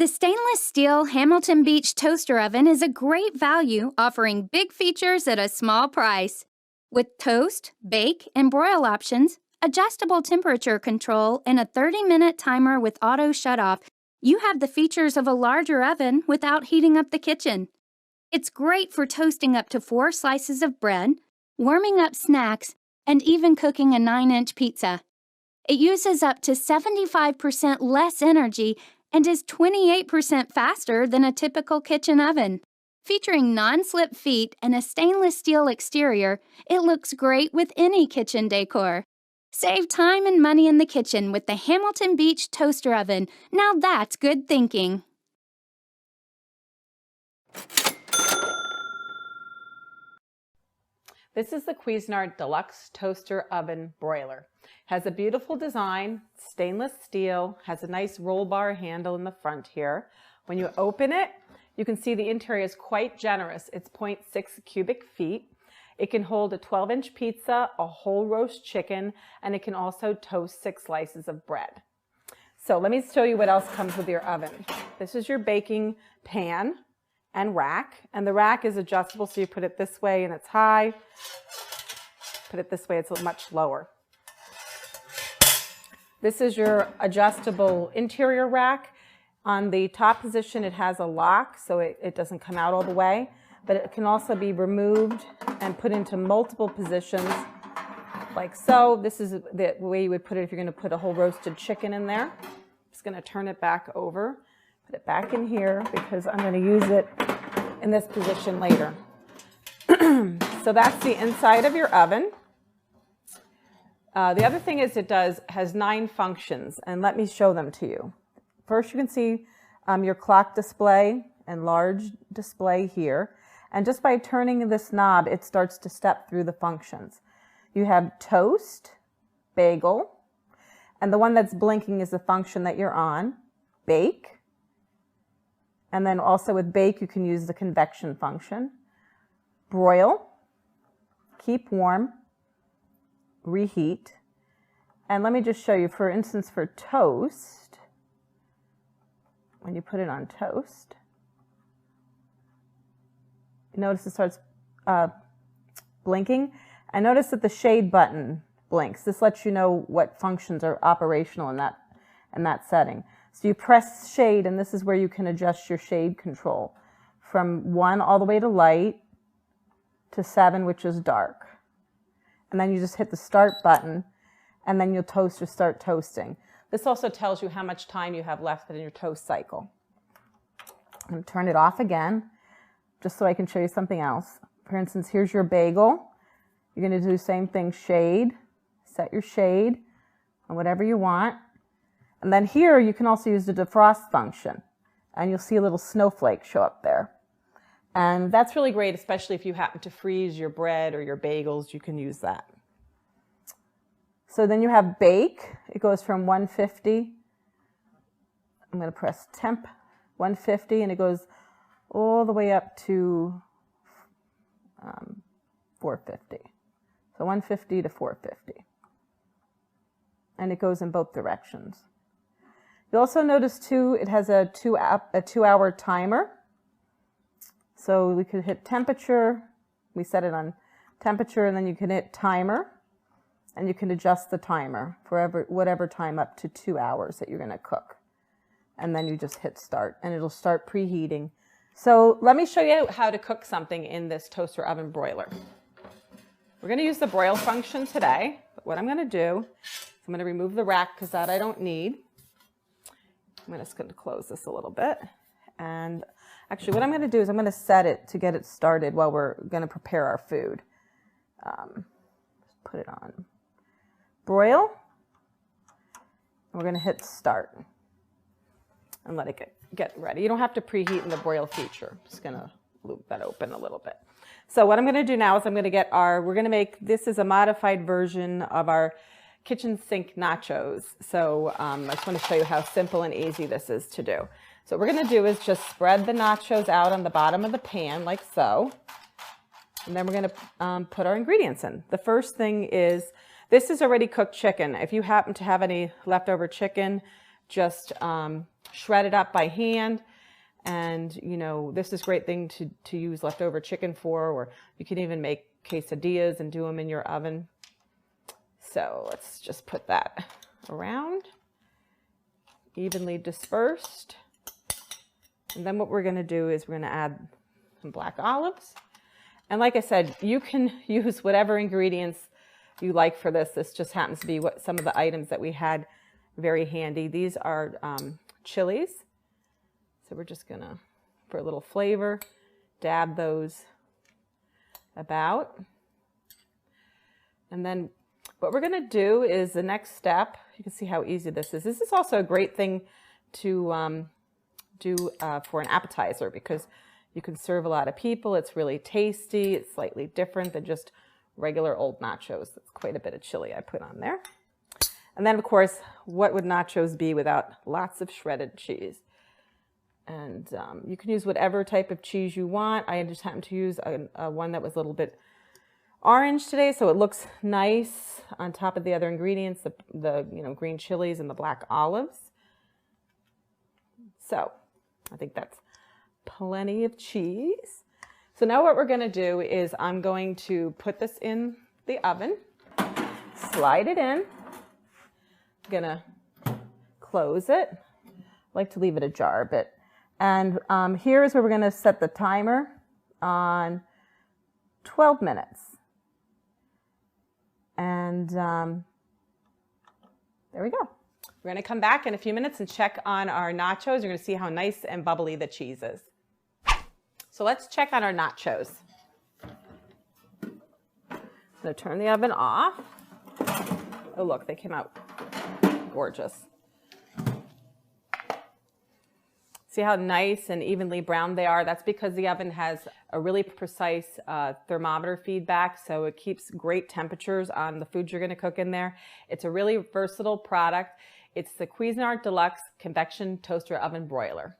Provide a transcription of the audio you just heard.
The stainless steel Hamilton Beach toaster oven is a great value, offering big features at a small price. With toast, bake, and broil options, adjustable temperature control, and a 30-minute timer with auto shutoff, you have the features of a larger oven without heating up the kitchen. It's great for toasting up to 4 slices of bread, warming up snacks, and even cooking a 9-inch pizza. It uses up to 75% less energy and is 28% faster than a typical kitchen oven. Featuring non-slip feet and a stainless steel exterior, it looks great with any kitchen decor. Save time and money in the kitchen with the Hamilton Beach toaster oven. Now that's good thinking. This is the Cuisinart Deluxe Toaster Oven Broiler. Has a beautiful design, stainless steel, has a nice roll bar handle in the front here. When you open it, you can see the interior is quite generous. It's 0.6 cubic feet. It can hold a 12-inch pizza, a whole roast chicken, and it can also toast 6 slices of bread. So let me show you what else comes with your oven. This is your baking pan and rack, and the rack is adjustable, so you put it this way and it's high. Put it this way, it's much lower. This is your adjustable interior rack. On the top position, it has a lock, so it doesn't come out all the way, but it can also be removed and put into multiple positions, like so. This is the way you would put it if you're going to put a whole roasted chicken in there. I'm just going to turn it back over, put it back in here, because I'm going to use it in this position later. So that's the inside of your oven. The other thing is has 9 functions, and let me show them to you. First, you can see your clock display and large display here. And just by turning this knob, it starts to step through the functions. You have toast, bagel, and the one that's blinking is the function that you're on, bake. And then also with bake, you can use the convection function. Broil, keep warm, reheat. And let me just show you, for instance, for toast, when you put it on toast, you notice it starts blinking. And notice that the shade button blinks. This lets you know what functions are operational in that setting. So you press shade, and this is where you can adjust your shade control from 1 all the way to light to 7, which is dark. And then you just hit the start button, and then you'll toast or start toasting. This also tells you how much time you have left in your toast cycle. I'm going to turn it off again, just so I can show you something else. For instance, here's your bagel. You're going to do the same thing, shade, set your shade on whatever you want. And then here you can also use the defrost function, and you'll see a little snowflake show up there. And that's really great, especially if you happen to freeze your bread or your bagels, you can use that. So then you have bake. It goes from 150. I'm going to press temp 150, and it goes all the way up to 450. So 150 to 450. And it goes in both directions. You'll also notice too, it has a 2-hour timer. So we could hit temperature, we set it on temperature, and then you can hit timer, and you can adjust the timer for whatever time up to 2 hours that you're going to cook. And then you just hit start, and it'll start preheating. So let me show you how to cook something in this toaster oven broiler. We're going to use the broil function today, but what I'm going to do is I'm going to remove the rack because that I don't need. I'm just going to close this a little bit. And actually what I'm going to do is I'm going to set it to get it started while we're going to prepare our food. Put it on broil. We're going to hit start and let it get ready. You don't have to preheat in the broil feature. I'm just going to loop that open a little bit. So what I'm going to do now is I'm going to get we're going to make, this is a modified version of our kitchen sink nachos. So I just want to show you how simple and easy this is to do. So what we're going to do is just spread the nachos out on the bottom of the pan like so. And then we're going to put our ingredients in. The first thing is, this is already cooked chicken. If you happen to have any leftover chicken, just shred it up by hand. And, you know, this is a great thing to use leftover chicken for, or you can even make quesadillas and do them in your oven. So let's just put that around, evenly dispersed. And then what we're going to do is we're going to add some black olives. And like I said, you can use whatever ingredients you like for this. This just happens to be what some of the items that we had very handy. These are chilies. So we're just going to, for a little flavor, dab those about. And then what we're going to do is the next step, you can see how easy this is. This is also a great thing to do for an appetizer, because you can serve a lot of people. It's really tasty. It's slightly different than just regular old nachos. That's quite a bit of chili I put on there. And then, of course, what would nachos be without lots of shredded cheese? And you can use whatever type of cheese you want. I just happened to use one that was a little bit orange today, so it looks nice on top of the other ingredients, the green chilies and the black olives. So I think that's plenty of cheese. So now what we're going to do is I'm going to put this in the oven, slide it in. I'm going to close it. I like to leave it ajar a bit. And here is where we're going to set the timer on 12 minutes. And there we go. We're going to come back in a few minutes and check on our nachos. You're going to see how nice and bubbly the cheese is. So let's check on our nachos. I'm going to turn the oven off. Oh, look, they came out gorgeous. See how nice and evenly browned they are? That's because the oven has a really precise thermometer feedback, so it keeps great temperatures on the food you're going to cook in there. It's a really versatile product. It's the Cuisinart Deluxe Convection Toaster Oven Broiler.